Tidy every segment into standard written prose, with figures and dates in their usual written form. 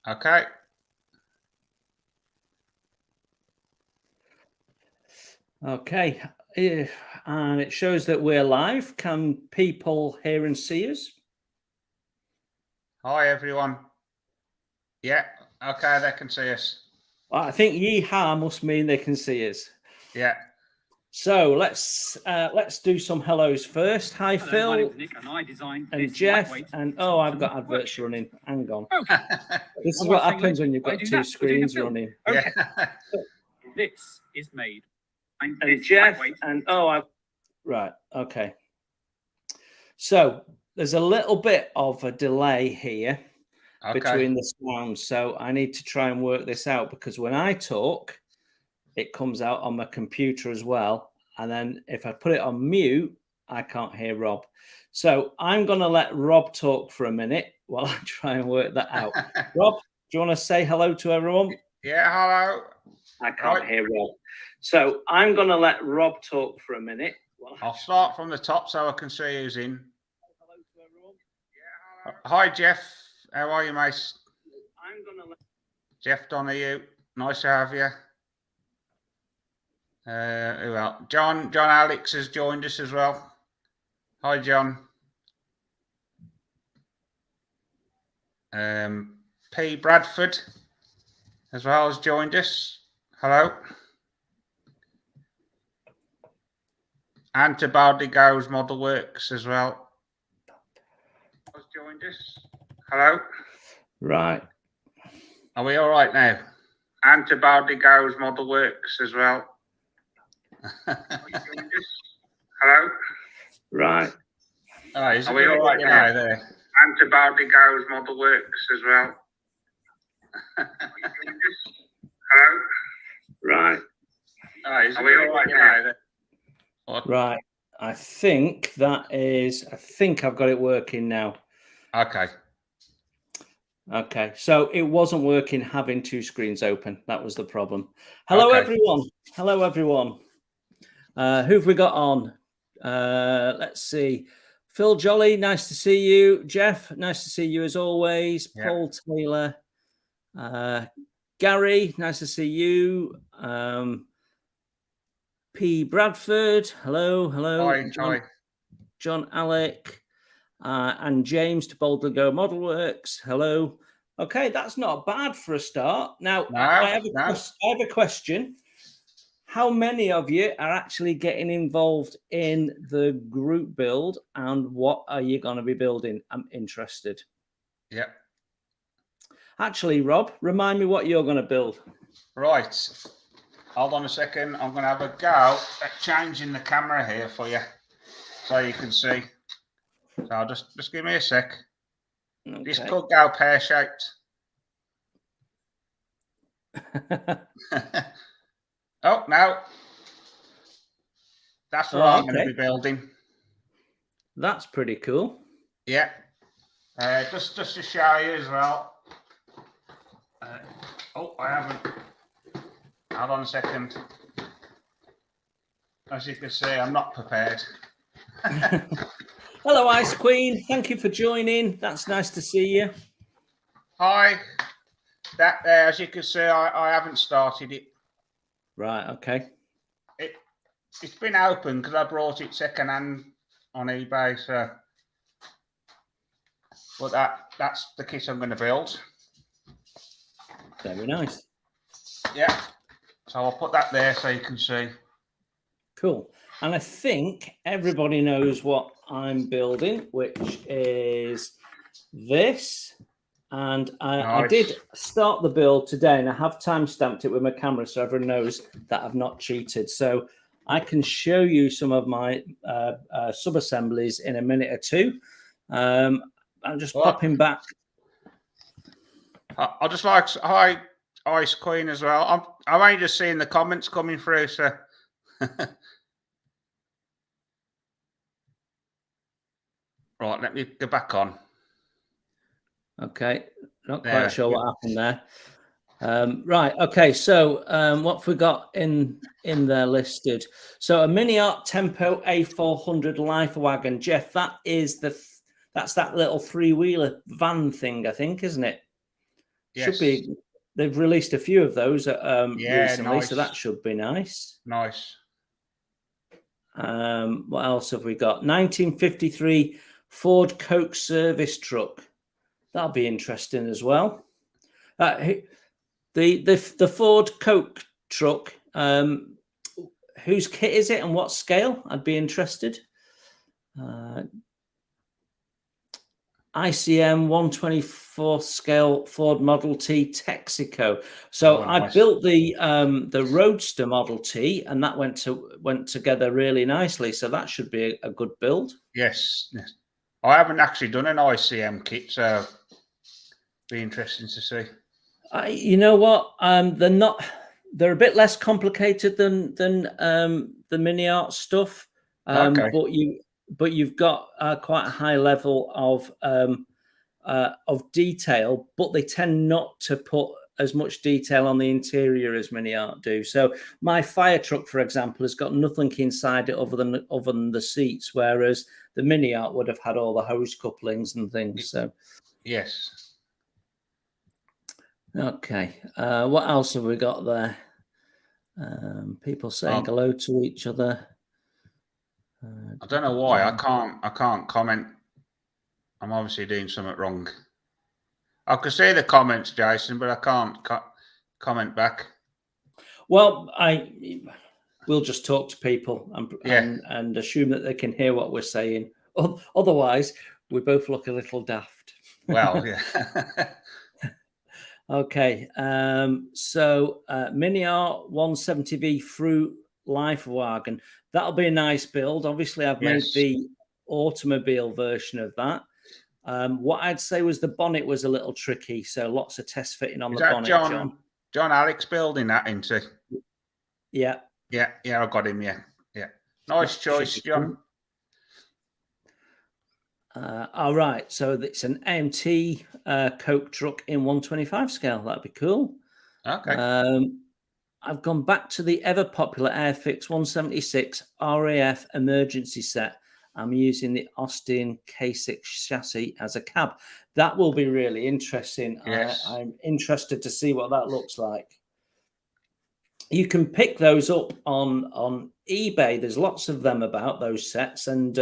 Okay. Okay. And it shows that we're live. Can people hear and see us? Hi, everyone. Yeah. Okay, they can see us. I think yeehaw must mean they can see us. Yeah. So let's do some hellos first. Hi, Hello, Phil. my name's Nick and I designed and this Jeff. lightweight And I've got adverts workshop. running. Hang on. Okay. This is And what one thing happens later, when you've I got do two that, we're doing a screens film. running. Okay. Yeah. This is made. And this Jeff. lightweight. And right. Okay. So there's a little bit of a delay here between the sounds. So I need to try and work this out because when I talk, it comes out on my computer as well. And then if I put it on mute, I can't hear Rob. So I'm going to let Rob talk for a minute while I try and work that out. Rob, do you want to say hello to everyone? Yeah, hello. I can't hear Rob. So I'm going to let Rob talk for a minute. I'll start from the top so I can see who's in. Hello to everyone. Yeah, hello. Hi, Jeff. How are you, mate? I'm going to let Jeff Donahue. Nice to have you. Who else? John Alex has joined us as well. Hi, John. P. Bradford as well has joined us. Hello. And to Bardley Goes Model Works as well. Has joined us. Hello. Right. Are we all right now? And to Bardley Goes Model Works as well. Hello. Right. Are we all right now there? And to Bardley Goes Model Works as well. Hello. Right. Are we all right now there? Right. I think I've got it working now. Okay. Okay. So it wasn't working having two screens open. That was the problem. Hello, everyone. Hello, everyone. Who've we got on? Let's see. Phil Jolly, nice to see you. Jeff, nice to see you as always. Yeah. Paul Taylor. Gary, nice to see you. P. Bradford, hello. Hi. John Alec, and James to Boldly Go Model Works, hello. Okay, that's not bad for a start. Now, I have a question. How many of you are actually getting involved in the group build, and what are you going to be building? I'm interested. Yeah. Actually, Rob, remind me what you're going to build. Right. Hold on a second. I'm going to have a go at changing the camera here for you so you can see. So just give me a sec. Okay. This could go pear-shaped. Oh, no. That's what I'm going to be building. That's pretty cool. Yeah. Just to show you as well. I haven't. Hold on a second. As you can see, I'm not prepared. Hello, Ice Queen. Thank you for joining. That's nice to see you. Hi. That there, as you can see, I haven't started it. Right. Okay. It's been open because I brought it second hand on eBay. So, but that's the kit I'm going to build. Very nice. Yeah. So I'll put that there so you can see. Cool. And I think everybody knows what I'm building, which is this. And I did start the build today, and I have time-stamped it with my camera so everyone knows that I've not cheated. So I can show you some of my sub-assemblies in a minute or two. I'm just popping back. I just like hi Ice Queen as well. I'm only just seeing the comments coming through, so right, let me go back on. Okay, not quite sure what happened there. Right, okay, so what have we got in there listed? So a Mini Art Tempo A400 Life Wagon. Jeff, that's that little three-wheeler van thing, I think, isn't it? Should be. They've released a few of those recently, nice. so that should be nice. Nice. What else have we got? 1953 Ford Coke service truck. That'll be interesting as well. The Ford Coke truck. Whose kit is it and what scale? I'd be interested. ICM 1/24 scale Ford Model T Texaco. So I built the Roadster Model T, and that went together really nicely. So that should be a good build. Yes. I haven't actually done an ICM kit, so be interesting to see. You know what? They're not. They're a bit less complicated than the Mini Art stuff. Okay. But you've got quite a high level of detail, but they tend not to put as much detail on the interior as Mini Art do. So my fire truck, for example, has got nothing inside it other than the seats, whereas the Mini Art would have had all the hose couplings and things. So yes. Okay. What else have we got there? People saying hello to each other. I don't know why I can't comment. I'm obviously doing something wrong. I can see the comments, Jason, but I can't comment back. Well, we'll just talk to people and assume that they can hear what we're saying. Otherwise, we both look a little daft. Well, yeah. Okay. So Mini Art 170V Fruit Lifewagon. That'll be a nice build. Obviously, I've made the automobile version of that. What I'd say was the bonnet was a little tricky, so lots of test fitting on the bonnet. John Alex building that into. Yeah. I got him. Yeah. Nice choice, John. All right, so it's an AMT Coke truck in 1/25 scale. That'd be cool. Okay. I've gone back to the ever popular Airfix 176 RAF emergency set. I'm using the Austin K6 chassis as a cab. That will be really interesting. Yes. I'm interested to see what that looks like. You can pick those up on eBay. There's lots of them about, those sets, and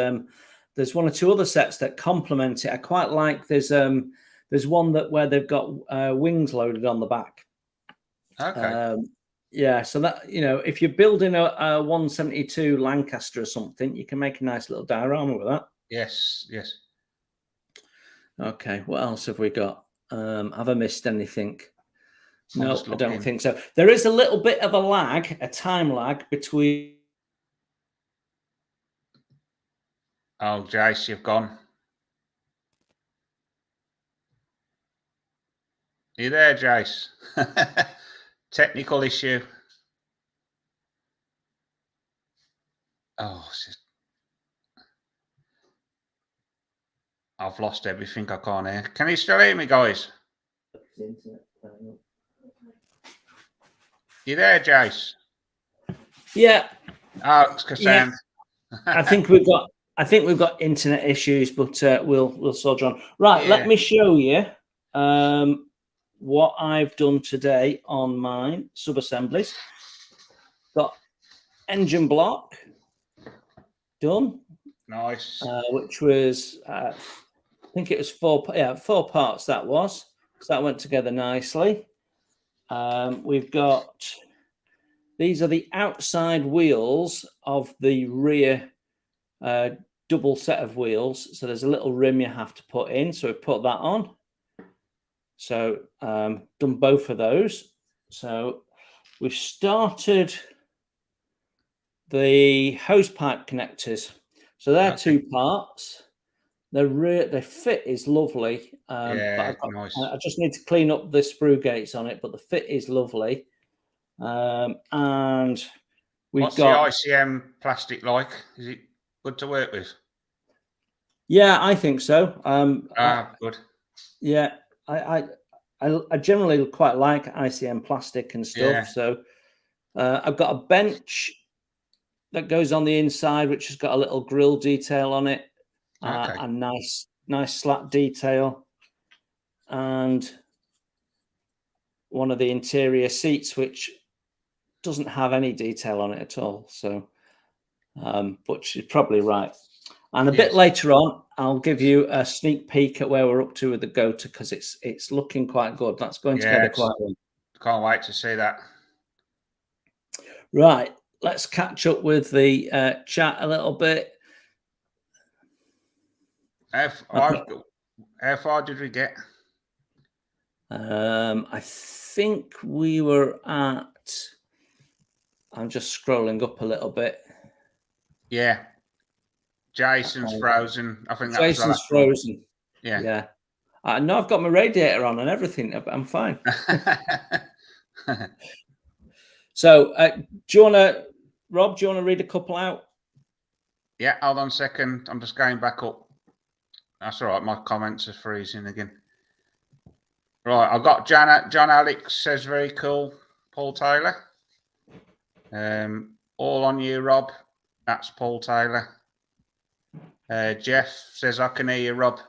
there's one or two other sets that complement it. I quite like. There's one where they've got wings loaded on the back. Okay. Yeah, so that, if you're building a 172 Lancaster or something, you can make a nice little diorama with that. Yes. Okay, what else have we got? Have I missed anything? No, I don't think so. There is a little bit of a time lag between. Oh, Jace, you've gone. Are you there, Jace? Technical issue. Oh, I've lost everything. I can't hear. Can you still hear me, guys? You there, Jace? Yeah. Oh, it's Cassandra. Yeah. I think we've got internet issues, but we'll soldier on. Right, yeah. Let me show you what I've done today on my sub-assemblies. Got engine block done. Nice. Which was, I think it was four parts that was. So that went together nicely. We've got, these are the outside wheels of the rear double set of wheels. So there's a little rim you have to put in. So we've put that on. So done both of those. So we've started the hose pipe connectors. So they're two parts. The fit is lovely. But nice. I just need to clean up the sprue gates on it, but the fit is lovely. And what's the ICM plastic like? Is it good to work with? Yeah, I think so. Good. Yeah, I generally quite like ICM plastic and stuff. Yeah. So I've got a bench that goes on the inside, which has got a little grill detail on it, and nice slat detail. And one of the interior seats, which doesn't have any detail on it at all. So, but she's probably right. And a bit later on, I'll give you a sneak peek at where we're up to with the Gota, because it's looking quite good. That's going together quite well. Can't wait to see that. Right, let's catch up with the chat a little bit. How far did we get? I think we were at. I'm just scrolling up a little bit. Yeah. Jason's frozen. I think that's Jason's frozen. Yeah. Yeah. I know I've got my radiator on and everything, but I'm fine. So, do you want to, Rob? Do you want to read a couple out? Yeah. Hold on a second. I'm just going back up. That's all right. My comments are freezing again. Right. I've got John Alex says very cool. Paul Taylor. All on you, Rob. That's Paul Taylor. Jeff says I can hear you, Rob.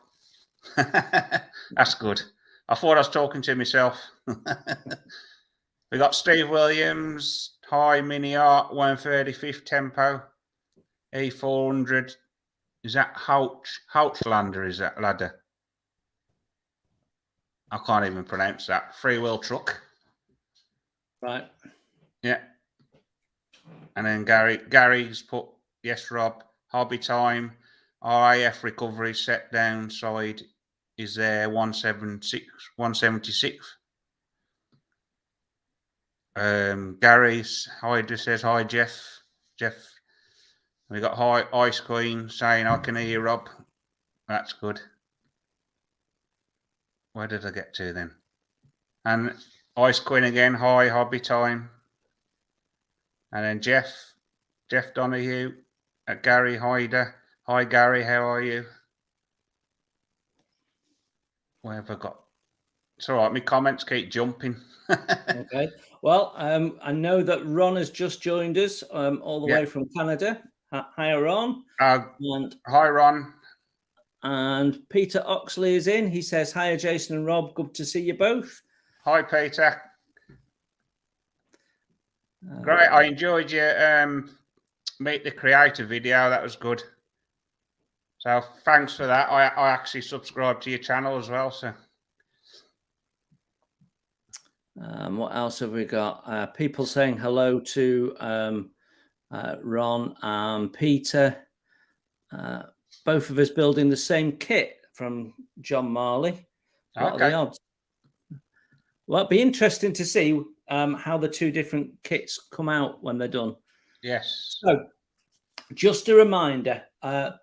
That's good. I thought I was talking to myself. We got Steve Williams. Hi, Mini Art, 135th tempo. E400. Is that Houchlander? Is that ladder? I can't even pronounce that. Freewheel truck. Right. Yeah. And then Gary's put, yes, Rob. Hobby time. RAF recovery set down side is there 176. Gary's just says hi, Jeff. We got hi Ice Queen saying I can hear you, Rob. That's good. Where did I get to then? And Ice Queen again, hi, hobby time. And then Jeff Donahue, Gary Hyder. Hi, Gary, how are you? Where have I got? It's all right, my comments keep jumping. Okay. Well, I know that Ron has just joined us all the way from Canada. Hi, Ron. And hi, Ron. And Peter Oxley is in. He says, hi, Jason and Rob. Good to see you both. Hi, Peter. Great. I enjoyed your Meet the Creator video. That was good. So thanks for that. I actually subscribed to your channel as well. So what else have we got? People saying hello to Ron and Peter. Both of us building the same kit from John Marley. What are the odds? Well, it'd be interesting to see how the two different kits come out when they're done. Yes. So just a reminder,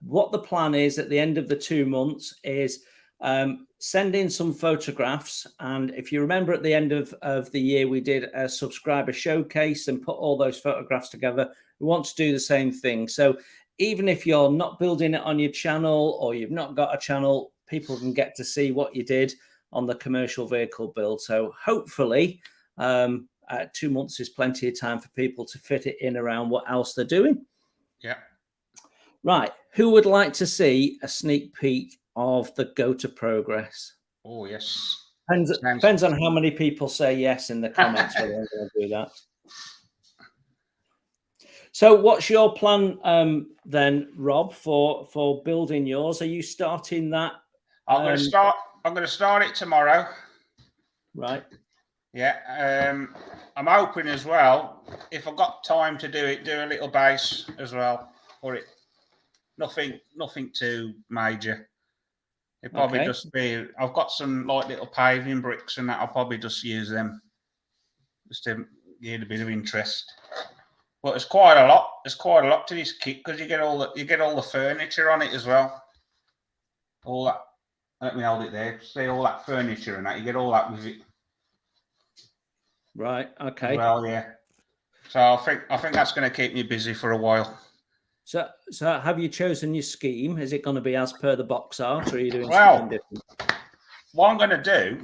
what the plan is at the end of the 2 months is send in some photographs. And if you remember at the end of the year, we did a subscriber showcase and put all those photographs together. We want to do the same thing. So even if you're not building it on your channel or you've not got a channel, people can get to see what you did on the commercial vehicle build. So hopefully 2 months is plenty of time for people to fit it in around what else they're doing. Yeah. Right. Who would like to see a sneak peek of the Gota progress? Oh, yes. Depends on how many people say yes in the comments whether I'm going to do that. So what's your plan then, Rob, for building yours? Are you starting that? I'm going to start it tomorrow. Right. Yeah. I'm hoping as well, if I've got time to do it, do a little base as well for it. Nothing too major. It probably just be. I've got some like little paving bricks and that. I'll probably just use them just to get a bit of interest. But there's quite a lot. There's quite a lot to this kit because you get all the furniture on it as well. All that. Let me hold it there. See all that furniture and that. You get all that with it. Right. Okay. Well, yeah. So I think that's going to keep me busy for a while. So have you chosen your scheme? Is it going to be as per the box art, or are you doing something different? What I'm going to do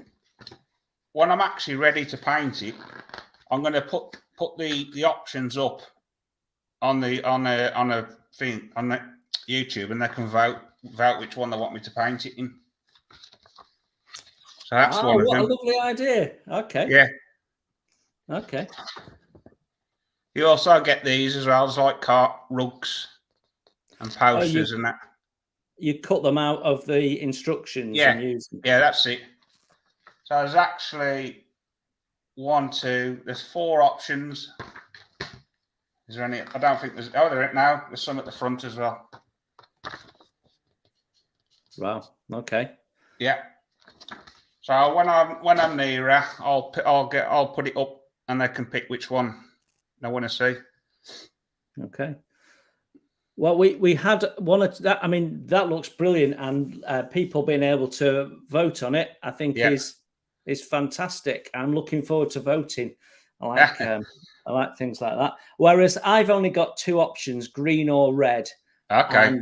when I'm actually ready to paint it, I'm going to put the options up on the thing on the YouTube, and they can vote which one they want me to paint it in. So that's one of what a them. lovely idea. Okay. Yeah. Okay. You also get these as well as like cart rugs and posters you, and that. You cut them out of the instructions and use them. Yeah, that's it. So there's actually there's 4 options. Is there any? I don't think there's. Oh, there is now. There's some at the front as well. Wow. Okay. Yeah. So when I'm nearer, I'll put it up, and they can pick which one they want to see. Okay. Well, we had one of that. I mean, that looks brilliant, and people being able to vote on it, I think is fantastic. I'm looking forward to voting. I like things like that. Whereas I've only got 2 options: green or red. Okay.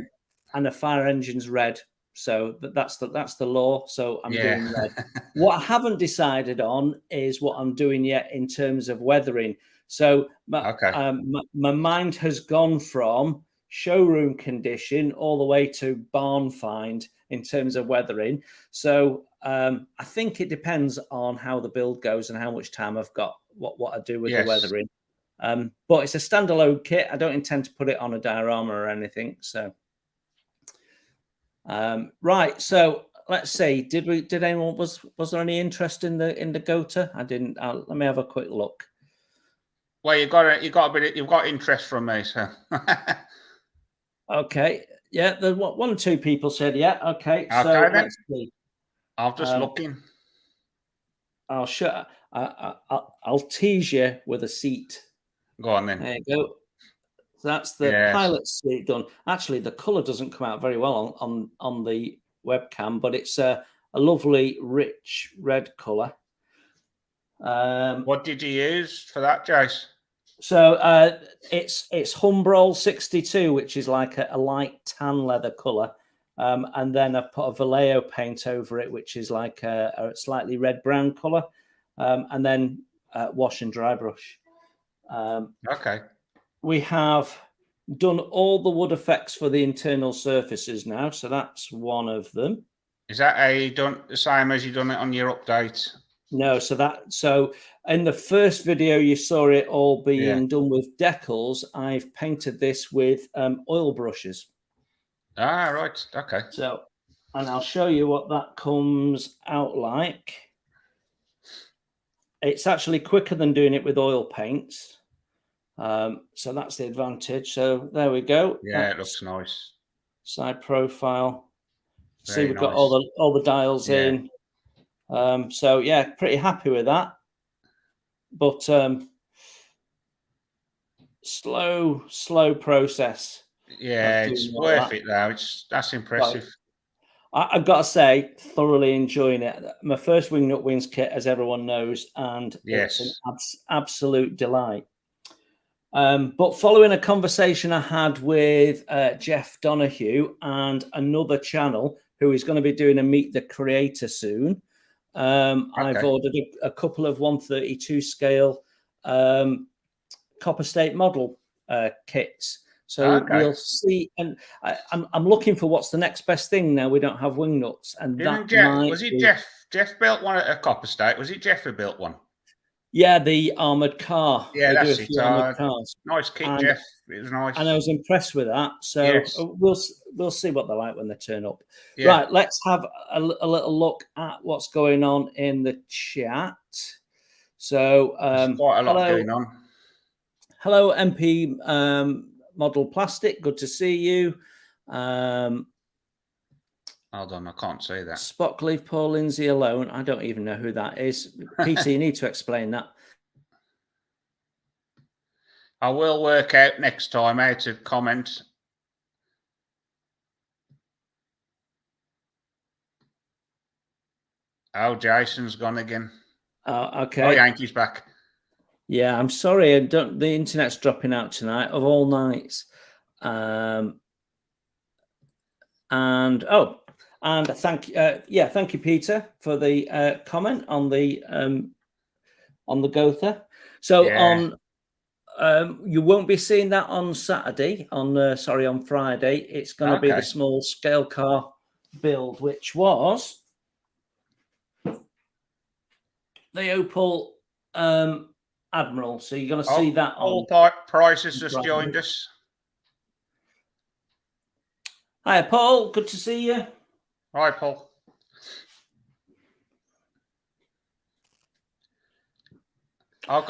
And a fire engine's red. So that's the law. So I'm doing red. What I haven't decided on is what I'm doing yet in terms of weathering. So my mind has gone from showroom condition all the way to barn find in terms of weathering. So I think it depends on how the build goes and how much time I've got, what I do with the weathering. But it's a standalone kit. I don't intend to put it on a diorama or anything. So right. So let's see. Did anyone was there any interest in the Gota? I didn't. Let me have a quick look. Well, you've got interest from me, so. Okay. Yeah, there's 1 or 2 people said yeah. Okay. So let's see. I'm just looking. I'll show. I'll tease you with a seat. Go on then. There you go. So that's the pilot seat done. Actually, the colour doesn't come out very well on the webcam, but it's a lovely, rich red colour. What did you use for that, Jace? So it's Humbrol 62, which is like a light tan leather colour. And then I put a Vallejo paint over it, which is like a slightly red-brown colour. And then wash and dry brush. Okay. We have done all the wood effects for the internal surfaces now. So that's one of them. Is that done the same as you done it on your update? No, so in the first video you saw it all being done with decals. I've painted this with oil brushes. Ah, right. Okay. So, and I'll show you what that comes out like. It's actually quicker than doing it with oil paints. So that's the advantage. So there we go. Yeah, it looks nice. Side profile. Very See, we've got nice. all the dials in. So yeah, pretty happy with that. But slow process. Yeah, it's worth it though. That's impressive. I've got to say, thoroughly enjoying it. My first Wingnut Wings kit, as everyone knows, and it's an absolute delight. But following a conversation I had with Jeff Donahue and another channel who is going to be doing a Meet the Creator soon, I've ordered a couple of 132 scale copper state model kits. So we'll see, and I'm looking for what's the next best thing now. We don't have wing nuts, and Jeff built one at a copper state? Was it Jeff who built one? Yeah, the armored car. Yeah, they that's do a few armored cars. Nice kit, Jeff. It was nice, and I was impressed with that. So we'll see what they're like when they turn up. Yeah. Right, let's have a little look at what's going on in the chat. So there's quite a lot going on. Hello, MP Model Plastic. Good to see you. Hold on, I can't say that. Spock, leave Paul Lindsay alone. I don't even know who that is. Peter, you need to explain that. I will work out next time how to comment. Oh, Jason's gone again. Okay. Oh, Yankee's back. Yeah, I'm sorry. The internet's dropping out tonight of all nights. And thank you, Peter, for the comment on the Gotha. So you won't be seeing that on Saturday. On Friday, it's going to be the small scale car build, which was the Opal Admiral. So you're going to see that on. Price has just joined us. Hi, Paul. Good to see you. Hi, Paul. I've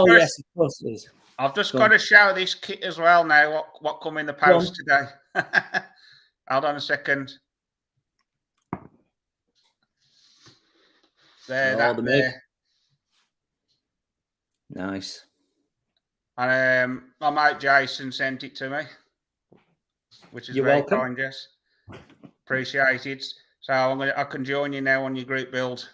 yes, of course it is. I've just got to show this kit as well now. What come in the post today? Hold on a second. There. Nice. And my mate Jason sent it to me, which is very kind. Yes, appreciated. So I can join you now on your group build.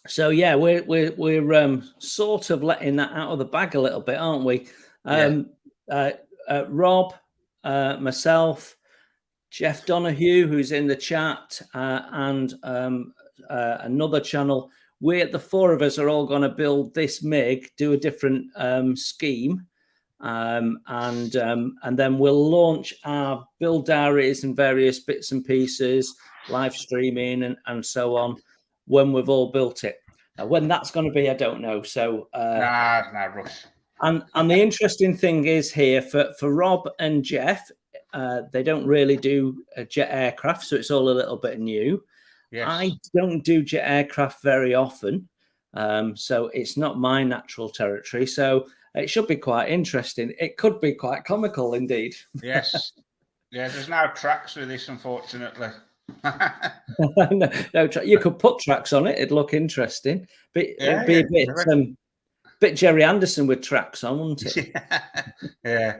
So yeah, we're sort of letting that out of the bag a little bit, aren't we? Rob, myself, Jeff Donahue, who's in the chat, and another channel. The four of us are all going to build this MiG, do a different scheme, and then we'll launch our build diaries and various bits and pieces, live streaming and so on when we've all built it. Now, when that's going to be, I don't know. So no rush. And the interesting thing is here for Rob and Jeff, they don't really do jet aircraft, so it's all a little bit new. Yes. I don't do jet aircraft very often, so it's not my natural territory. So it should be quite interesting. It could be quite comical indeed. Yes. Yeah, there's no tracks with this, unfortunately. no, you could put tracks on it. It'd look interesting, but it'd be a bit Jerry Anderson with tracks on, wouldn't it? Yeah.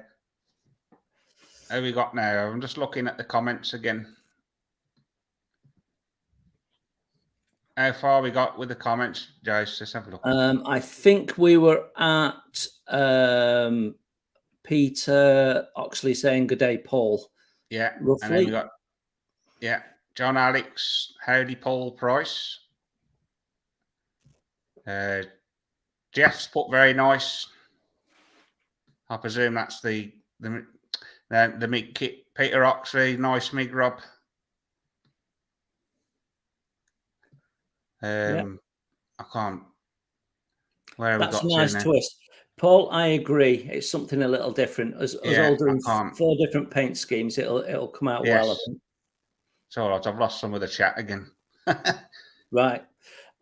How have we got now? I'm just looking at the comments again. How far we got with the comments, Joyce? Let's have a look. I think we were at Peter Oxley saying good day, Paul. Yeah. Roughly. And then we got John Alex, howdy, Paul Price. Jeff's put very nice. I presume that's the MiG kit. Peter Oxley, nice MiG, Rob. I can't. Where have we got to? That's a nice twist. Paul, I agree. It's something a little different. As all doing 4 different paint schemes, it'll come out well, I think. It's all right. I've lost some of the chat again. Right.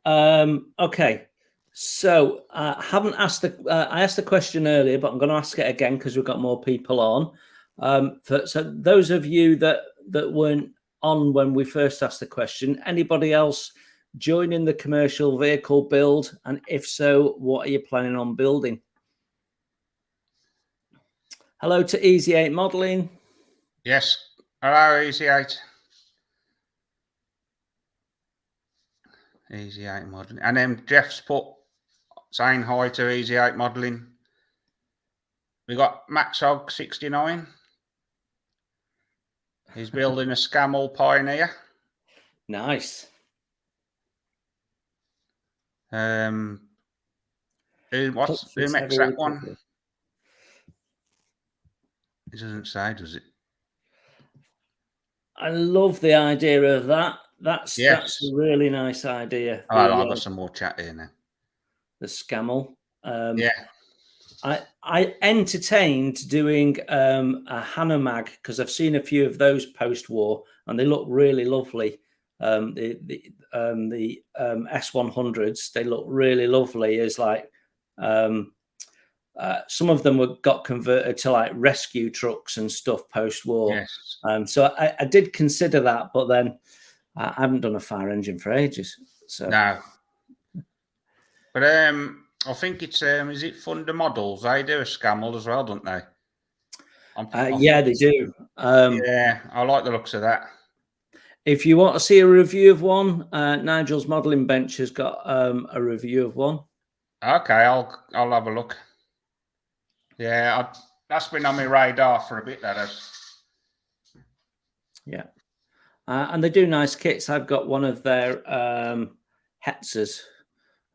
Okay. So I haven't asked I asked the question earlier, but I'm going to ask it again because we've got more people on. So those of you that weren't on when we first asked the question, anybody else joining the commercial vehicle build? And if so, what are you planning on building? Hello to Easy 8 Modeling. Yes. Hello, Easy 8. Easy 8 Modeling. And then Jeff's put saying hi to Easy 8 Modeling. We got Max Hogg 69. He's building a Scammell Pioneer. Nice. Who makes that one? It doesn't say, does it? I love the idea of that. That's a really nice idea. Oh, I've got some more chat here now. The Scammell. Yeah. I entertained doing a Hanomag because I've seen a few of those post-war and they look really lovely. The S100s, they look really lovely as like some of them got converted to like rescue trucks and stuff post-war. Yes. So I did consider that, but then I haven't done a fire engine for ages. So no. But I think it's is it Thunder Models? They do a Scammell as well, don't they? Yeah, they do. Yeah, I like the looks of that. If you want to see a review of one, Nigel's Modelling Bench has got a review of one. Okay, I'll have a look. Yeah, that's been on my radar for a bit. That is. Yeah, and they do nice kits. I've got one of their Hetzers,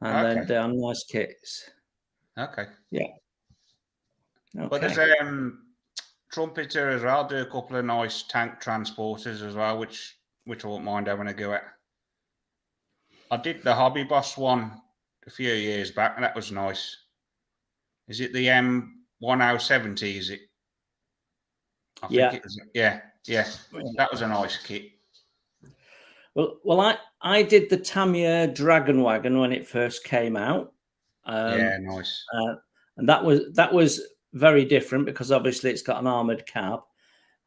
and then they are nice kits. Okay. Yeah. Okay. But there's Trumpeter as well. Do a couple of nice tank transporters as well, which I won't mind having a go at. I did the Hobby Boss one a few years back, and that was nice. Is it the M1070? Is it? I think it was. Yeah. That was a nice kit. Well, I did the Tamiya Dragon Wagon when it first came out. Yeah, nice. And that was very different because obviously it's got an armored cab.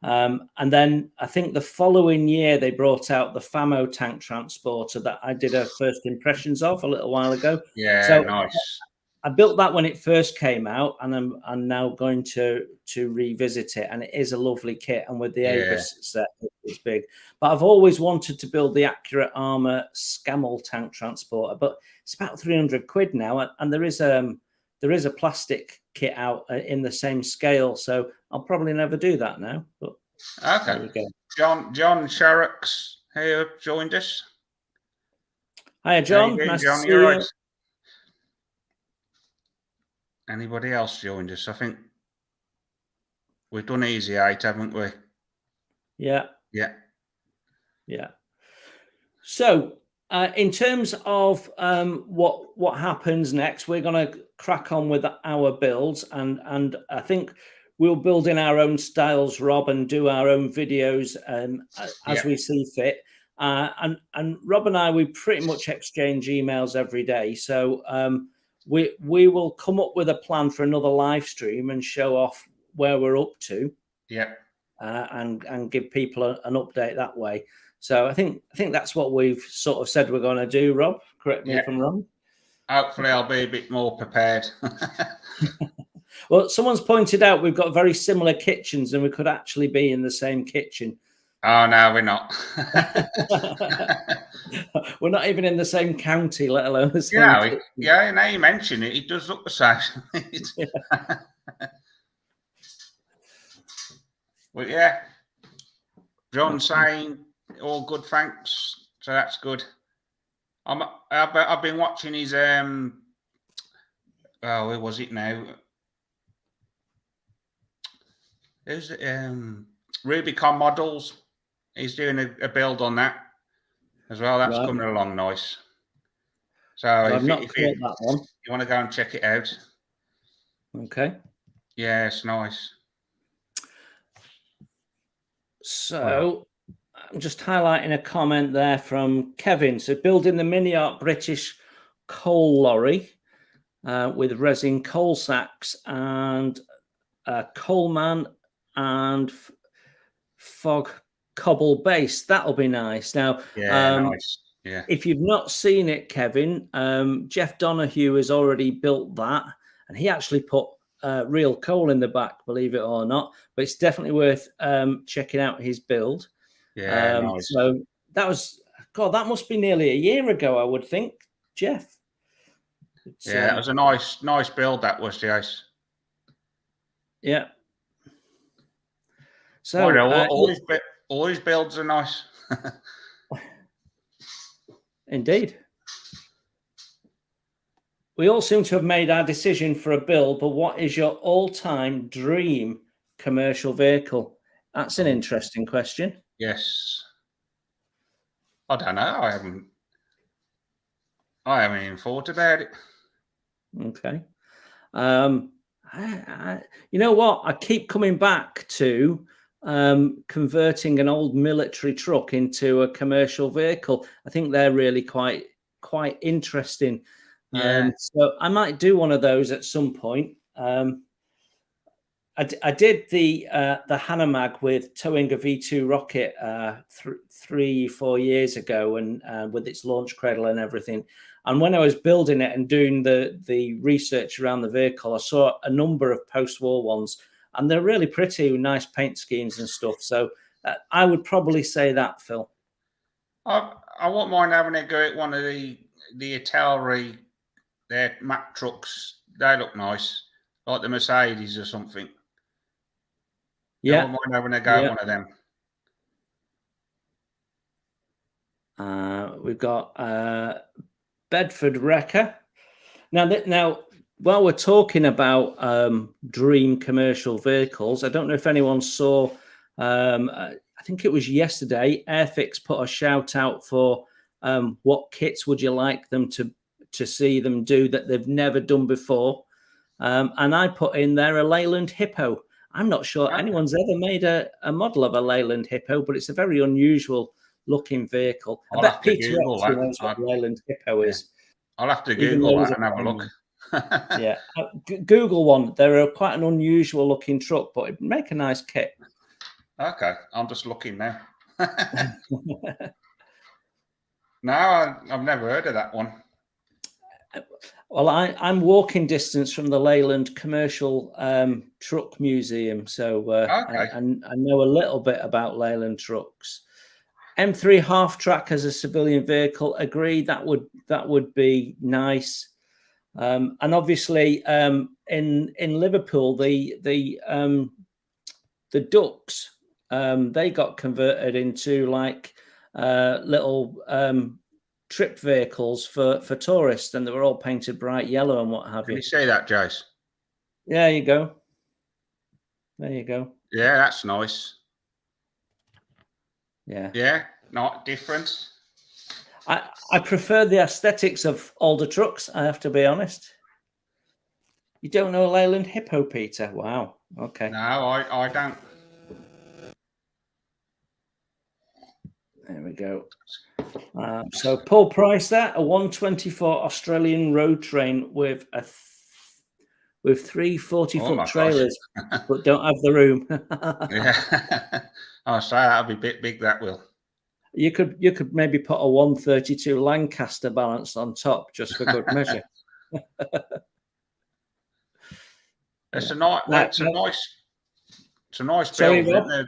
And then I think the following year they brought out the Famo tank transporter that I did a first impressions of a little while ago. Yeah, so nice. I built that when it first came out, and I'm now going to revisit it, and it is a lovely kit. And with the Avis set, it's big. But I've always wanted to build the Accurate Armor Scammell tank transporter, but it's about 300 quid now, and there is a plastic kit out in the same scale, so I'll probably never do that now. But okay, there we go. John Sharrock's here joined us. Hiya, John. Nice to see you. Right. Anybody else joined us? I think we've done Easy 8, haven't we? Yeah. Yeah. So, in terms of what happens next, we're going to crack on with our builds, and I think we'll build in our own styles, Rob, and do our own videos as we see fit. And Rob and I, we pretty much exchange emails every day. So we will come up with a plan for another live stream and show off where we're up to. Yeah. And give people an update that way. So I think that's what we've sort of said we're going to do, Rob. Correct me if I'm wrong. Hopefully I'll be a bit more prepared. Well, someone's pointed out we've got very similar kitchens and we could actually be in the same kitchen. Oh, no, we're not. We're not even in the same county, let alone the same kitchen. Yeah, now you mention it, it does look the same. Well, yeah. John saying all good, thanks. So that's good. I've been watching his where was it now? There's Rubicon models. He's doing a build on that as well. That's coming along nice. So I've not caught that one. You want to go and check it out? Okay. Yeah, it's nice. So I'm just highlighting a comment there from Kevin. So building the mini art British coal lorry with resin coal sacks and coalman and fog cobble base. That'll be nice. Now, nice. Yeah. If you've not seen it, Kevin, Jeff Donahue has already built that, and he actually put real coal in the back, believe it or not. But it's definitely worth checking out his build. Yeah, nice. So that must be nearly a year ago, I would think, Jeff. It was a nice build. That was, yes. Yeah. So all his builds are nice. Indeed. We all seem to have made our decision for a build, but what is your all-time dream commercial vehicle? That's an interesting question. Yes. I don't know. I haven't even thought about it. Okay. You know what? I keep coming back to converting an old military truck into a commercial vehicle. I think they're really quite interesting. Yeah. So I might do one of those at some point. I did the Hanomag with towing a V2 rocket 3-4 years ago, and with its launch cradle and everything. And when I was building it and doing the research around the vehicle, I saw a number of post-war ones, and they're really pretty with nice paint schemes and stuff. So I would probably say that, Phil. I wouldn't mind having a go at one of the Italy, their Mack trucks. They look nice, like the Mercedes or something. Yeah, I wouldn't mind having a go at one of them. We've got Bedford Wrecker. Now, while we're talking about dream commercial vehicles, I don't know if anyone saw. I think it was yesterday. Airfix put a shout out for what kits would you like them to see them do that they've never done before. And I put in there a Leyland Hippo. I'm not sure anyone's ever made a model of a Leyland Hippo, but it's a very unusual looking vehicle. I bet Peter actually knows what Leyland Hippo is. I'll have to Google that and have a look. Yeah, Google one. They're quite an unusual looking truck, but it'd make a nice kit. Okay, I'm just looking now. No, I've never heard of that one. Well, I'm walking distance from the Leyland Commercial Truck Museum, so I know a little bit about Leyland trucks. M3 half track as a civilian vehicle, agreed. That would be nice. And obviously, in Liverpool, the ducks they got converted into like little trip vehicles for tourists, and they were all painted bright yellow and what have you. Can you see that, Jace? Yeah, there you go. There you go. Yeah, that's nice. Yeah, not different. I prefer the aesthetics of older trucks, I have to be honest. You don't know a Leyland Hippo, Peter? Wow. Okay. No, I don't. There we go. So Paul Price, that a 124 Australian road train with three 40-foot trailers, but don't have the room. Yeah. Oh, sorry, that'll be a bit big. That will. You could maybe put a 132 Lancaster balance on top just for good measure. It's a nice build, isn't it?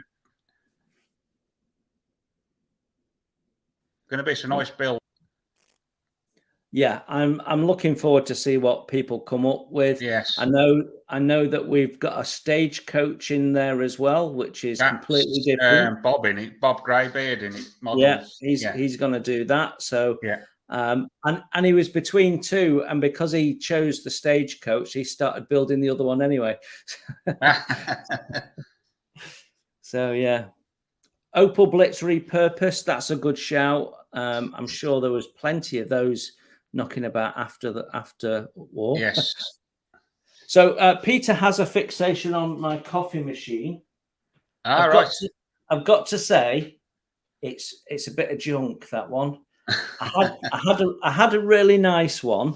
Going to be some nice build. Yeah, I'm looking forward to see what people come up with. Yes, I know that we've got a stagecoach in there as well, which is completely different. Bob in it, Bob Greybeard in it. Models. Yeah, he's going to do that. So yeah, and he was between two, and because he chose the stagecoach, he started building the other one anyway. So yeah. Opel Blitz repurposed, that's a good shout. I'm sure there was plenty of those knocking about after war. Yes. So Peter has a fixation on my coffee machine. I've got to say, it's a bit of junk, that one. I had a really nice one,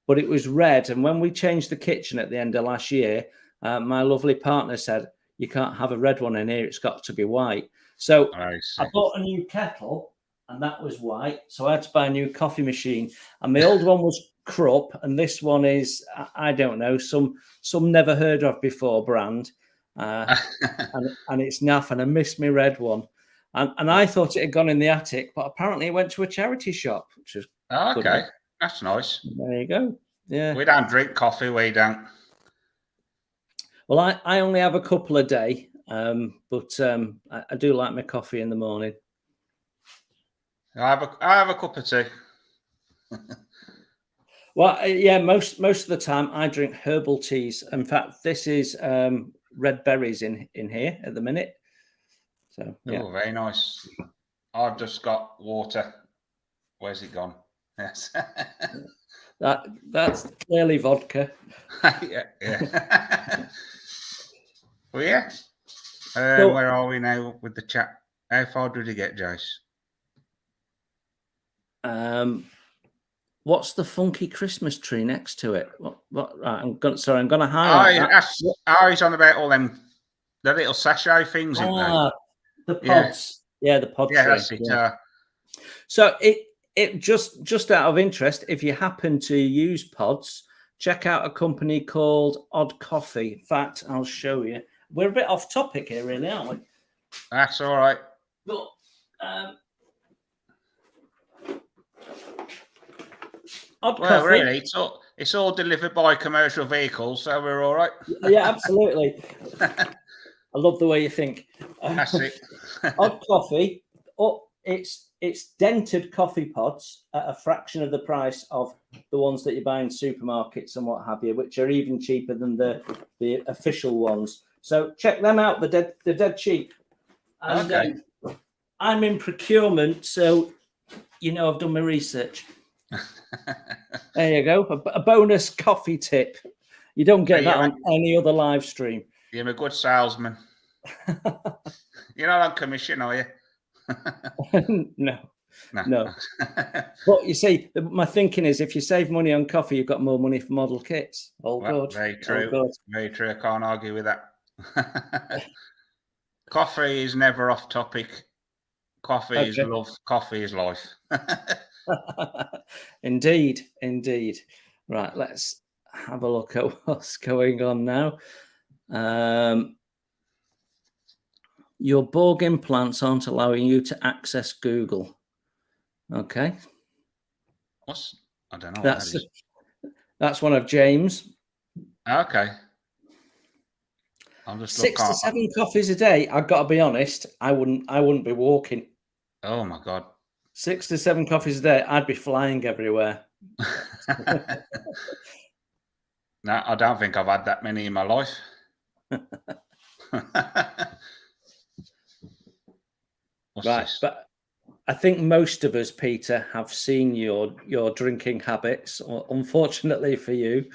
but it was red. And when we changed the kitchen at the end of last year, my lovely partner said, "You can't have a red one in here. It's got to be white." So I bought a new kettle, and that was white. So I had to buy a new coffee machine. And my old one was Krupp, and this one is, I don't know, some never heard of before brand. And it's naff, and I missed my red one. And I thought it had gone in the attic, but apparently it went to a charity shop, which is okay. That's nice. There you go. Yeah. We don't drink coffee, we don't. Well, I only have a couple a day. But I do like my coffee in the morning. I have a cup of tea. Well, yeah, most of the time I drink herbal teas. In fact, this is red berries in here at the minute. So yeah. Oh, very nice. I've just got water. Where's it gone? Yes. That's clearly vodka. Yeah. Well, yeah. Where are we now with the chat? How far did you get, Jace? What's the funky Christmas tree next to it? What? Right, I'm going to highlight that. He's on about all the little sachet things, isn't they? The pods. Yeah, the pod tree. That's it. Yeah. So it just out of interest, if you happen to use pods, check out a company called Odd Coffee. In fact, I'll show you. We're a bit off topic here, really, aren't we? That's all right. But Odd Coffee. Really, it's all delivered by commercial vehicles, so we're all right. Yeah, absolutely. I love the way you think. That's it. Odd Coffee. It's dented coffee pods at a fraction of the price of the ones that you buy in supermarkets and what have you, which are even cheaper than the official ones. So check them out. They're dead cheap. And, okay. I'm in procurement, so you know I've done my research. There you go. A bonus coffee tip. You don't get that on any other live stream. You're a good salesman. You're not on commission, are you? No. But you see, my thinking is if you save money on coffee, you've got more money for model kits. All good. Very true. All good. Very true. I can't argue with that. Coffee is never off topic. Coffee is love. Coffee is life. Indeed. Right, let's have a look at what's going on now. Your Borg implants aren't allowing you to access Google. Okay. I don't know. That's one of James. Okay. I'm just 6 to 7 coffees a day. I've got to be honest. I wouldn't be walking. Oh my God. 6 to 7 coffees a day. I'd be flying everywhere. No, I don't think I've had that many in my life. Right, this? But I think most of us, Peter, have seen your drinking habits, unfortunately for you.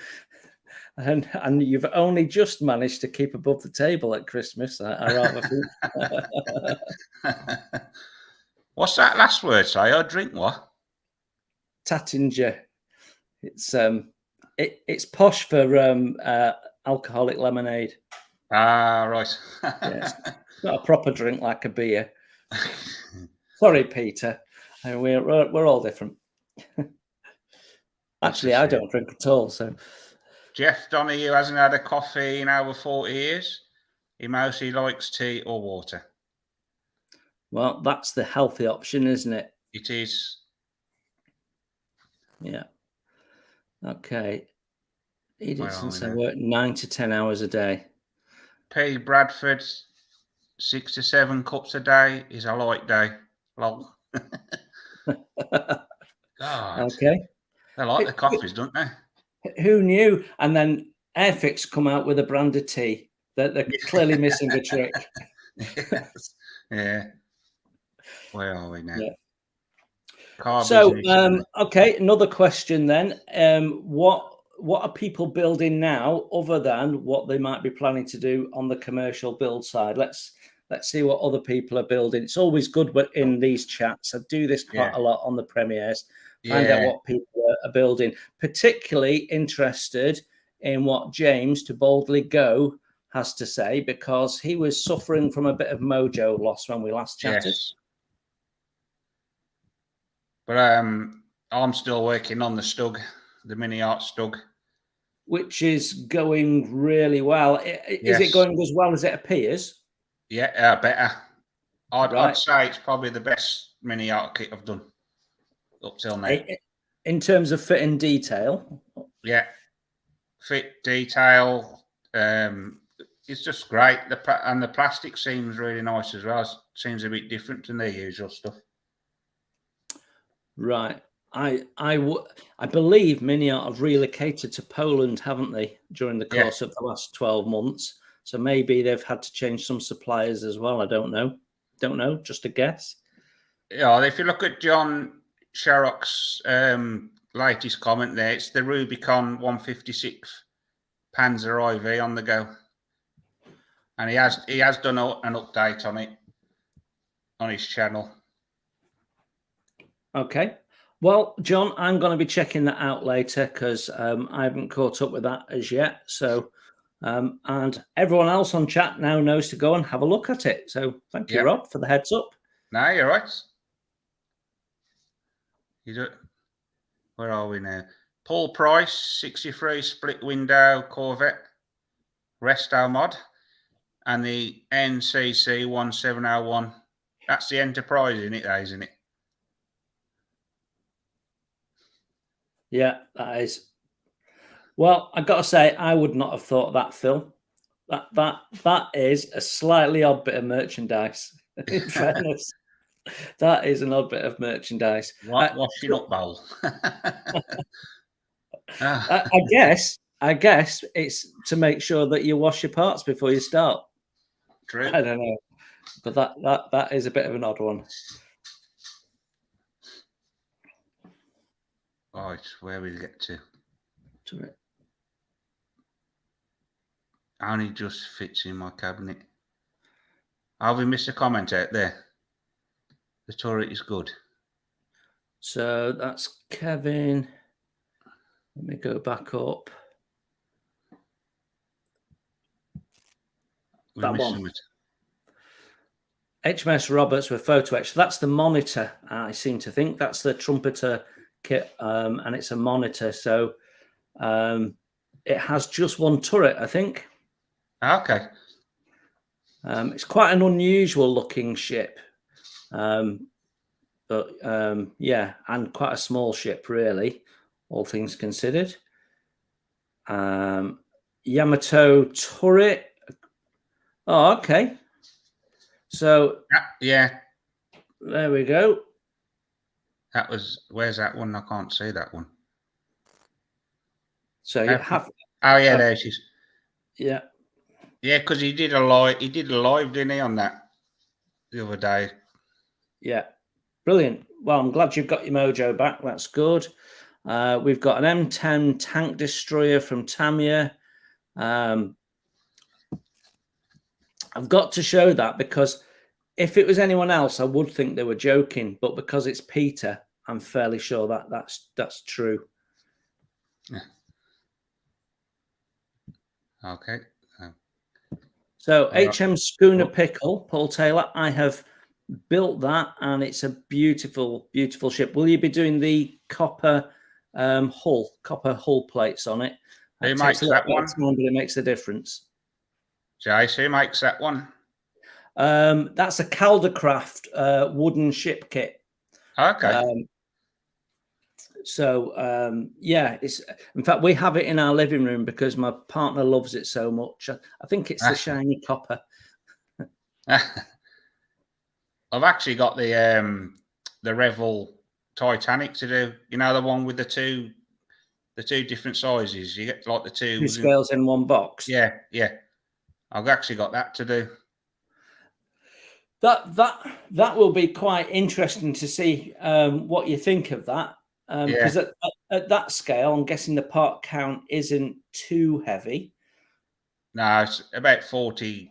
And you've only just managed to keep above the table at Christmas, I rather think. What's that last word, say? I drink what? Tattinger. It's posh for alcoholic lemonade. Ah, right. Yes. Not a proper drink like a beer. Sorry, Peter. We're all different. Actually, I don't drink at all, so... Jeff Donahue hasn't had a coffee in over 40 years. He mostly likes tea or water. Well, that's the healthy option, isn't it? It is. Yeah. Okay. Edith, I work 9 to 10 hours a day. P. Bradford, 6 to 7 cups a day is a light day. Lol. God. Okay. They like the coffees, don't they? Who knew? And then Airfix come out with a brand of tea. They're clearly missing the trick. Yes. Yeah. Where are we now? Yeah. So, okay, another question then. What are people building now other than what they might be planning to do on the commercial build side? Let's see what other people are building. It's always good in these chats. I do this quite a lot on the premieres. Find out what people are building. Particularly interested in what James, to boldly go, has to say, because he was suffering from a bit of mojo loss when we last chatted. Yes. But I'm still working on the Stug, the mini art Stug, which is going really well. Is it going as well as it appears? Yeah, better. I'd say it's probably the best mini art kit I've done up till now. In terms of fit and detail? Yeah. Fit, detail. It's just great. And the plastic seems really nice as well. It seems a bit different than their usual stuff. Right. I believe Mini Art have relocated to Poland, haven't they, during the course of the last 12 months? So maybe they've had to change some suppliers as well. I don't know. Just a guess. Yeah, if you look at John Sharrock's latest comment there, it's the Rubicon 156 Panzer IV on the go, and he has done an update on it on his channel. Okay. Well, John, I'm going to be checking that out later because I haven't caught up with that as yet. So, and everyone else on chat now knows to go and have a look at it. So thank you, Rob, for the heads up. No, you're right. Where are we now? Paul Price, 63 split window Corvette resto mod, and the NCC 1701. That's the Enterprise in it, isn't it? Yeah, that is. Well, I've got to say, I would not have thought that, Phil. That is a slightly odd bit of merchandise. In fairness, that is an odd bit of merchandise. Washing up bowl. I guess it's to make sure that you wash your parts before you start. True. I don't know, but that is a bit of an odd one. Right, where we get to? Turret. Only just fits in my cabinet. Have we missed a comment out there? The turret is good. So that's Kevin. Let me go back up. That one. HMS Roberts with photo etch. That's the monitor. I seem to think that's the trumpeter kit, and it's a monitor. So it has just one turret, I think. Okay. It's quite an unusual looking ship, but yeah, and quite a small ship, really, all things considered. Yamato turret. Oh, okay. So yeah, there we go. That was, where's that one? I can't see that one. So you have. Oh yeah, there she is. Yeah. Yeah, because he did a live, didn't he, on that the other day? Yeah, brilliant. Well, I'm glad you've got your mojo back. That's good. We've got an M10 tank destroyer from Tamiya. I've got to show that because if it was anyone else, I would think they were joking. But because it's Peter, I'm fairly sure that that's true. Yeah. Okay. So HM Schooner Pickle, Paul Taylor, I have built that, and it's a beautiful, beautiful ship. Will you be doing the copper hull plates on it? Who makes that one? But it makes a difference. Jace, who makes that one? That's a Caldercraft wooden ship kit. Okay. Yeah, it's, in fact, we have it in our living room because my partner loves it so much. I think it's the shiny copper. I've actually got the Revel Titanic to do. You know, the one with the two different sizes. You get like the two scales in one box. Yeah. I've actually got that to do. That will be quite interesting to see what you think of that. Because at that scale, I'm guessing the part count isn't too heavy. No, it's about 40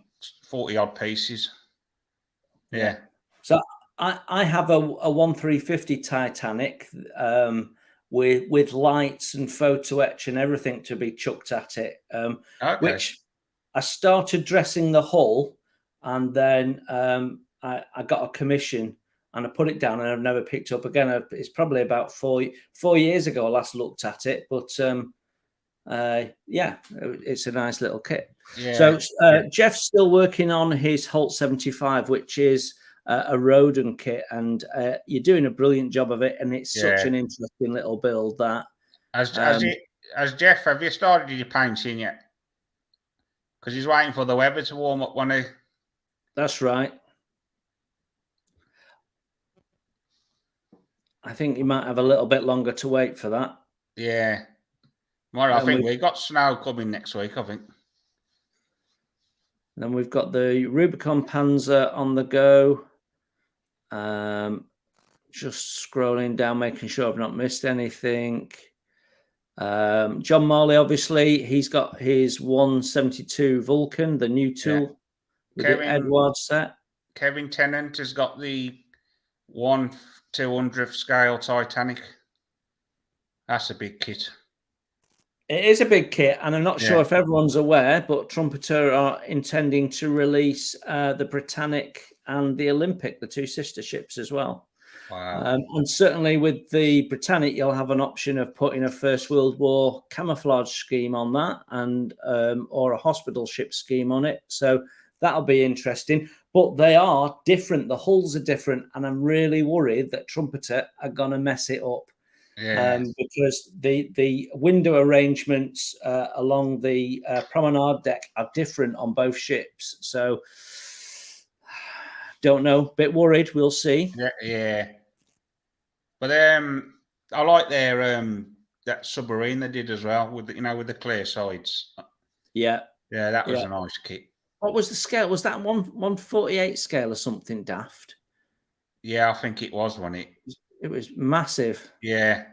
odd pieces. Yeah. So I have a 1350 Titanic with lights and photo etch and everything to be chucked at it. Which I started dressing the hull, and then I got a commission. And I put it down, and I've never picked up again. It's probably about 4 years ago I last looked at it, but yeah, it's a nice little kit. Yeah, so Jeff's still working on his Holt 75, which is a Roden kit, and you're doing a brilliant job of it. And it's such an interesting little build. That as Jeff, have you started your painting yet? Because he's waiting for the weather to warm up, wasn't he? That's right. I think you might have a little bit longer to wait for that. Yeah. Well, I think we got snow coming next week, I think. Then we've got the Rubicon Panzer on the go. Just scrolling down, making sure I've not missed anything. John Marley, obviously, he's got his 172 Vulcan, the new tool with the Edward set. Kevin Tennant has got the 1/200th scale Titanic. That's a big kit. It is a big kit, and I'm not sure if everyone's aware, but Trumpeter are intending to release the Britannic and the Olympic, the two sister ships as well. Wow. And certainly with the Britannic, you'll have an option of putting a First World War camouflage scheme on that, and or a hospital ship scheme on it. So that'll be interesting. But they are different. The hulls are different, and I'm really worried that Trumpeter are going to mess it up. Because the window arrangements along the promenade deck are different on both ships. So don't know. Bit worried. We'll see. Yeah. But I like their that submarine they did as well with with the clear sides. Yeah, that was a nice kit. What was the scale? Was that 1/48 scale or something daft? Yeah, I think it was, wasn't it? It was massive. Yeah.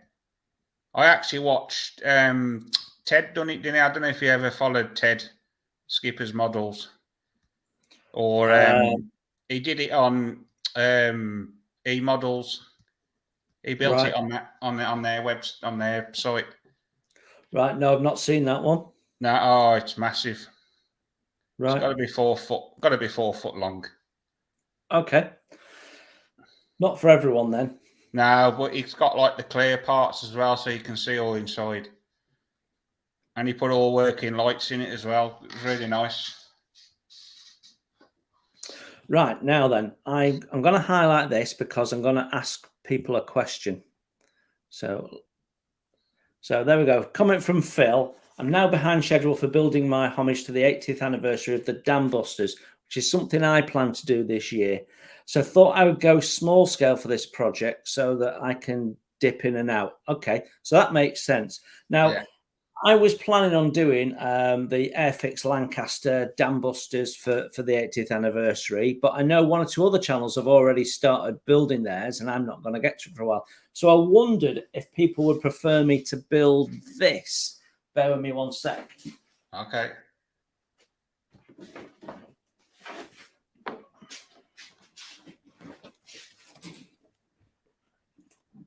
I actually watched Ted done it, didn't he? I don't know if you ever followed Ted Skipper's Models, or he did it on eModels. He built it on their site. Right. No, I've not seen that one. No, oh, it's massive. Right. It's got to be 4 foot. Got to be 4 foot long. Okay. Not for everyone then. No, but it's got like the clear parts as well, so you can see all inside. And he put all working lights in it as well. It was really nice. Right, now then, I'm going to highlight this because I'm going to ask people a question. So there we go. Comment from Phil. I'm now behind schedule for building my homage to the 80th anniversary of the Dam Busters, which is something I plan to do this year. So thought I would go small scale for this project so that I can dip in and out. Okay, so that makes sense. Now, yeah. I was planning on doing the Airfix Lancaster Dam Busters for the 80th anniversary, but I know 1 or 2 other channels have already started building theirs, and I'm not going to get to it for a while. So I wondered if people would prefer me to build this. Bear with me 1 sec. Okay.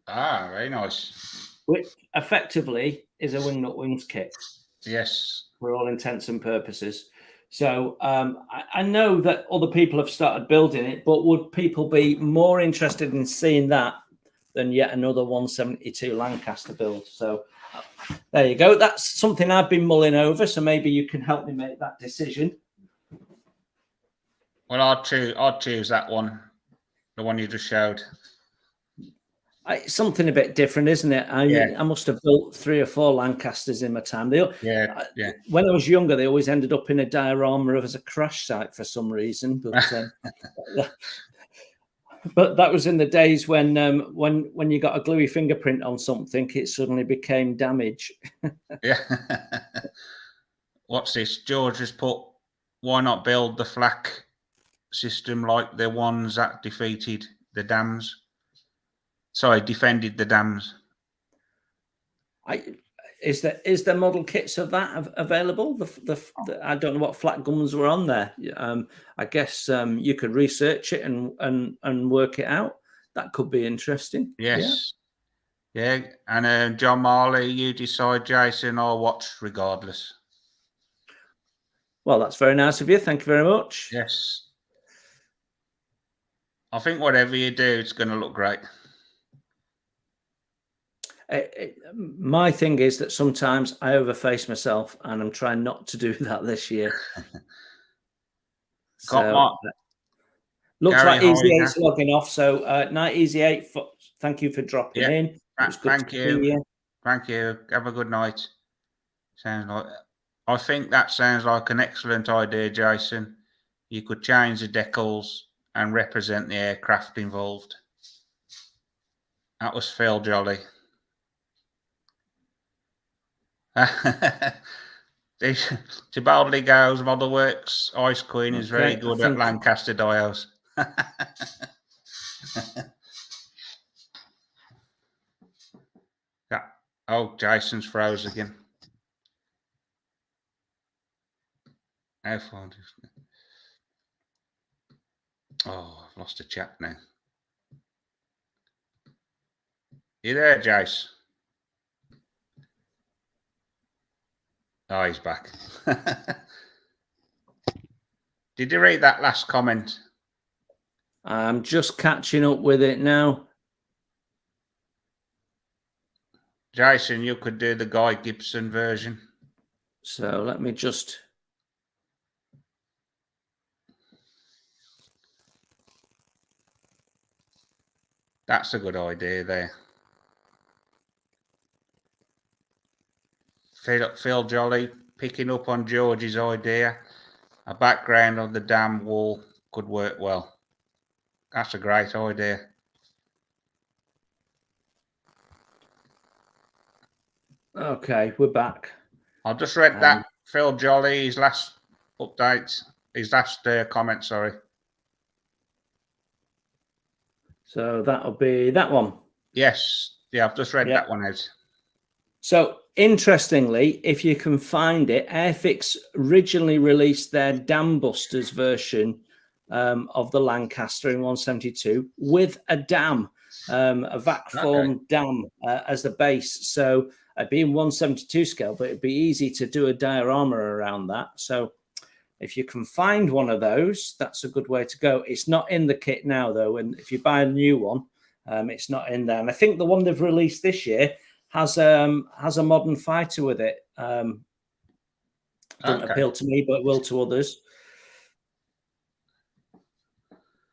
Ah, very nice. Which effectively is a Wingnut Wings kit. Yes. For all intents and purposes. So I know that other people have started building it, but would people be more interested in seeing that than yet another 172 Lancaster build? So there you go. That's something I've been mulling over. So maybe you can help me make that decision. Well, I'd choose that one, the one you just showed. It's something a bit different, isn't it? I must have built 3 or 4 Lancasters in my time. When I was younger, they always ended up in a diorama as a crash site for some reason. But but that was in the days when you got a gluey fingerprint on something, it suddenly became damage. Yeah. What's this? George has put, why not build the flak system like the ones that defeated the dams? Sorry, defended the dams. Is there model kits of that available? I don't know what flat guns were on there. I guess you could research it and work it out. That could be interesting. Yes. Yeah. And John Marley, you decide, Jason. I'll watch regardless. Well, that's very nice of you. Thank you very much. Yes. I think whatever you do, it's going to look great. My thing is that sometimes I overface myself, and I'm trying not to do that this year. Looks Gary like Easy 8's logging off. So, night Easy 8. Thank you for dropping in. Thank you. Thank you. Have a good night. I think that sounds like an excellent idea, Jason. You could change the decals and represent the aircraft involved. That was Phil Jolly. Tibaldly goes, Model Works, Ice Queen is very good at Lancaster dials. Yeah. Oh, Jason's froze again. How far? Oh, I've lost a chat now. You there, Jace? Oh, he's back. Did you read that last comment? I'm just catching up with it now. Jason, you could do the Guy Gibson version. So let me just... That's a good idea there. Phil Jolly picking up on George's idea. A background on the dam wall could work well. That's a great idea. Okay, we're back. I just read that Phil Jolly, his last update, his last comment, sorry. So that'll be that one. Yes. Yeah, I've just read that one out. So interestingly, if you can find it, Airfix originally released their Dam Busters version of the Lancaster in 172 with a dam, a vac form dam as the base. So it'd be in 172 scale, but it'd be easy to do a diorama around that. So if you can find one of those, that's a good way to go. It's not in the kit now, though. And if you buy a new one, it's not in there. And I think the one they've released this year has a modern fighter with it. Doesn't appeal to me, but will to others.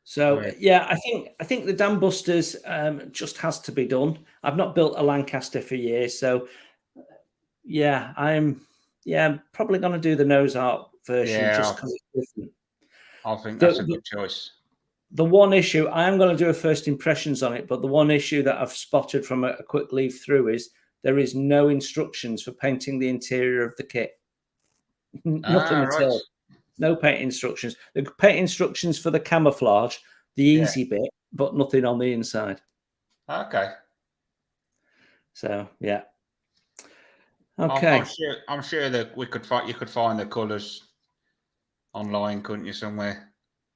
So yeah, I think the Dam Busters just has to be done. I've not built a Lancaster for years, so yeah, I'm probably going to do the nose art version just because it's different. I think that's a good choice. The one issue, I am going to do a first impressions on it, but the one issue that I've spotted from a quick leaf through is there is no instructions for painting the interior of the kit. Nothing at all. No paint instructions. The paint instructions for the camouflage, the easy bit, but nothing on the inside. Okay. So yeah. Okay. I'm sure that you could find the colours online, couldn't you, somewhere?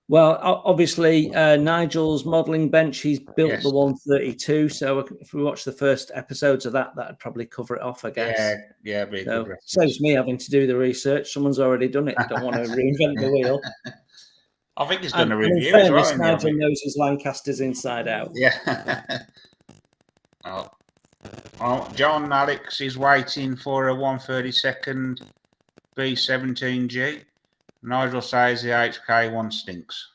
Well, obviously, Nigel's modelling bench, he's built the 132. So if we watch the first episodes of that, that'd probably cover it off, I guess. Yeah, be a good reference. Saves me having to do the research. Someone's already done it. Don't want to reinvent the wheel. I think he's done a review as well. Nigel knows his Lancasters inside out. Yeah. John Alex is waiting for a 132nd B17G. Nigel says the HK one stinks.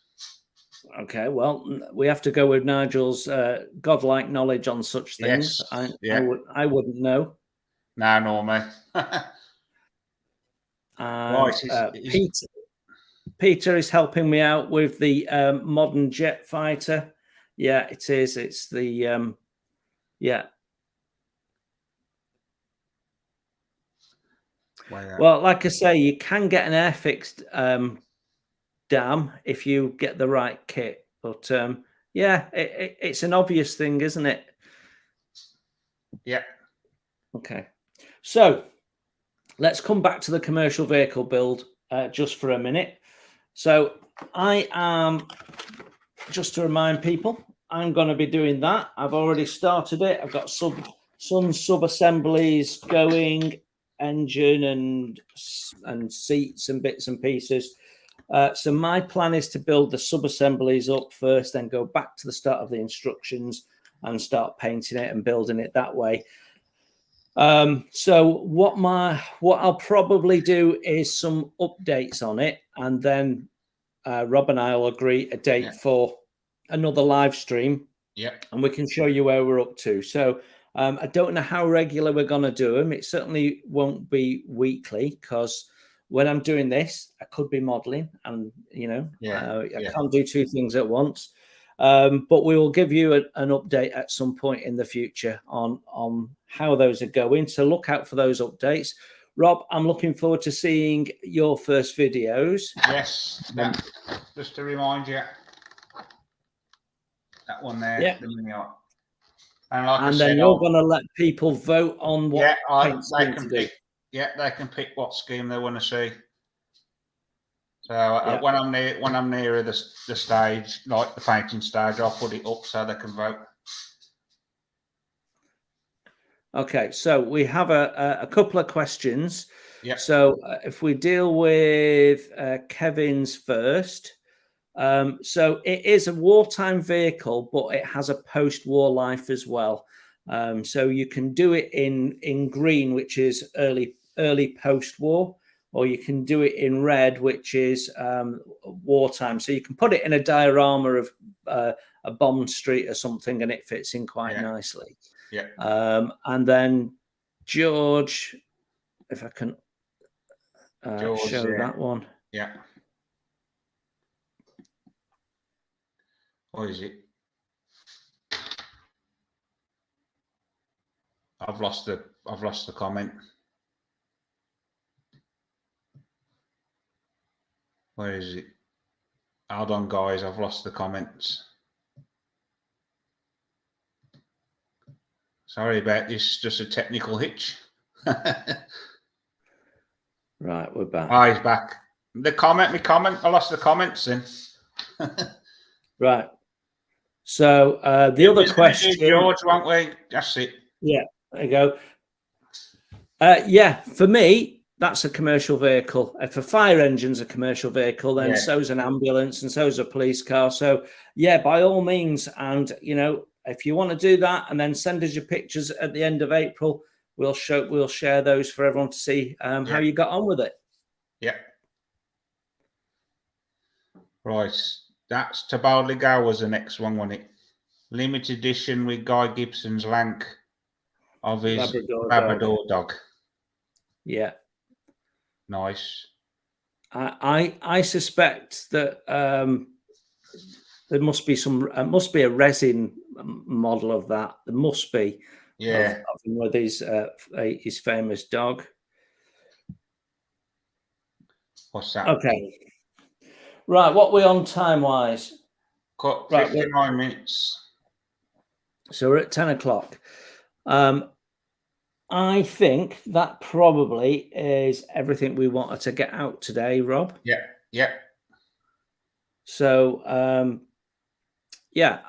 Okay, well, we have to go with Nigel's godlike knowledge on such things. Yes. I wouldn't know. No, nor me. Peter is helping me out with the modern jet fighter. Yeah, it is. It's the Well, like I say, you can get an air-fixed dam if you get the right kit. But it's an obvious thing, isn't it? Yeah. Okay. So let's come back to the commercial vehicle build just for a minute. So I am, just to remind people, I'm going to be doing that. I've already started it. I've got some sub-assemblies going, engine and seats and bits and pieces. So my plan is to build the sub-assemblies up first, then go back to the start of the instructions and start painting it and building it that way. So what I'll probably do is some updates on it, and then Rob and I will agree a date for another live stream. Yeah, and we can show you where we're up to. So I don't know how regular we're going to do them. It certainly won't be weekly, because when I'm doing this, I could be modeling, and I can't do two things at once. But we will give you an update at some point in the future on how those are going. So look out for those updates. Rob, I'm looking forward to seeing your first videos. Yes. Just to remind you, that one there. Yeah. The mini art. And then you're going to let people vote on what paint scheme to do. Yeah, they can pick what scheme they want to see. So when I'm nearer the stage, like the painting stage, I'll put it up so they can vote. Okay, so we have a couple of questions. Yeah. So if we deal with Kevin's first. So it is a wartime vehicle, but it has a post-war life as well. So you can do it in green, which is early post-war, or you can do it in red, which is wartime. So you can put it in a diorama of a bomb street or something, and it fits in quite nicely. Yeah. And then George, if I can show that one. Yeah. What is it? I've lost the comment. Where is it? Hold on, guys. I've lost the comments. Sorry about this. Just a technical hitch. Right, we're back. Oh, he's back. My comment. I lost the comments then. Right. So the other question, George, won't we? That's it. Yeah, there you go. Yeah, for me, that's a commercial vehicle. If a fire engine's a commercial vehicle, then so's an ambulance and so's a police car. So yeah, by all means. And if you want to do that, and then send us your pictures at the end of April, we'll share those for everyone to see how you got on with it. Yeah. Right. That's To Boldly Go was the next one, wasn't it? Limited edition with Guy Gibson's Lank of his Labrador dog. Yeah. Nice. I suspect that there must be a resin model of that. There must be. Yeah. Of him with his famous dog. What's that? Okay. Right, what we on time wise? Got 59 minutes. So we're at 10 o'clock. I think that probably is everything we wanted to get out today, Rob. Yeah. So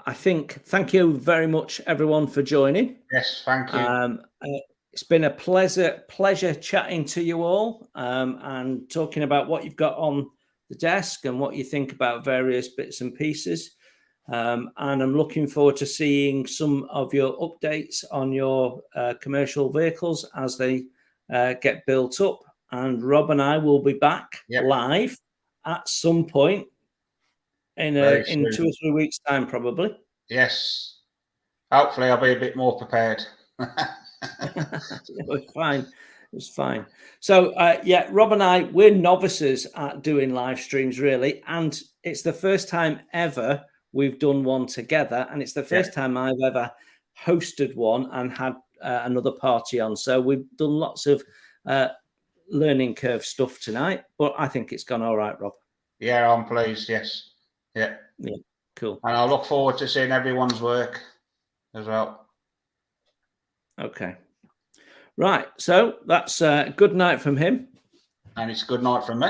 I think thank you very much, everyone, for joining. Yes, thank you. It's been a pleasure chatting to you all and talking about what you've got on the desk and what you think about various bits and pieces. And I'm looking forward to seeing some of your updates on your commercial vehicles as they get built up. And Rob and I will be back live at some point in 2 or 3 weeks' time, probably. Yes. Hopefully I'll be a bit more prepared. It's fine. So Rob and I, we're novices at doing live streams, really, and it's the first time ever we've done one together, and it's the first time I've ever hosted one and had another party on. So we've done lots of learning curve stuff tonight, but I think it's gone all right, Rob. Yeah, I'm pleased. Yes. Yeah, cool. And I look forward to seeing everyone's work as well. Okay. Right, so that's a good night from him. And it's a good night from me.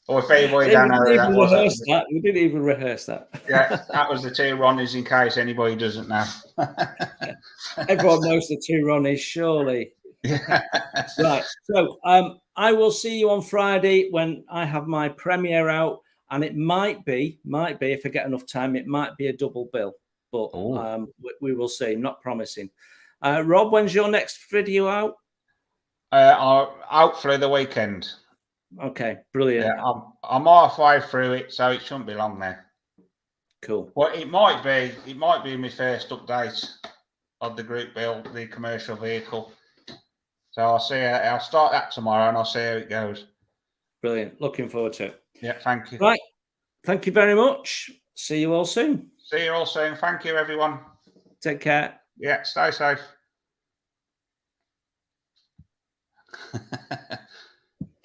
Or if anybody don't know who that was. We didn't even rehearse that. Yeah, that was the two Ronnies, in case anybody doesn't know. Everyone knows the two Ronnies, surely. Yeah. Right, so I will see you on Friday when I have my premiere out, and it might be, if I get enough time, it might be a double bill. But we will see. Not promising. Rob, when's your next video out? Out for the weekend. Okay, brilliant. Yeah, I'm halfway through it, so it shouldn't be long now. Cool. Well, it might be my first update of the group build, the commercial vehicle. So I'll start that tomorrow, and I'll see how it goes. Brilliant. Looking forward to it. Yeah, thank you. Right. Thank you very much. See you all soon. See you all soon. Thank you, everyone. Take care. Yeah, stay safe.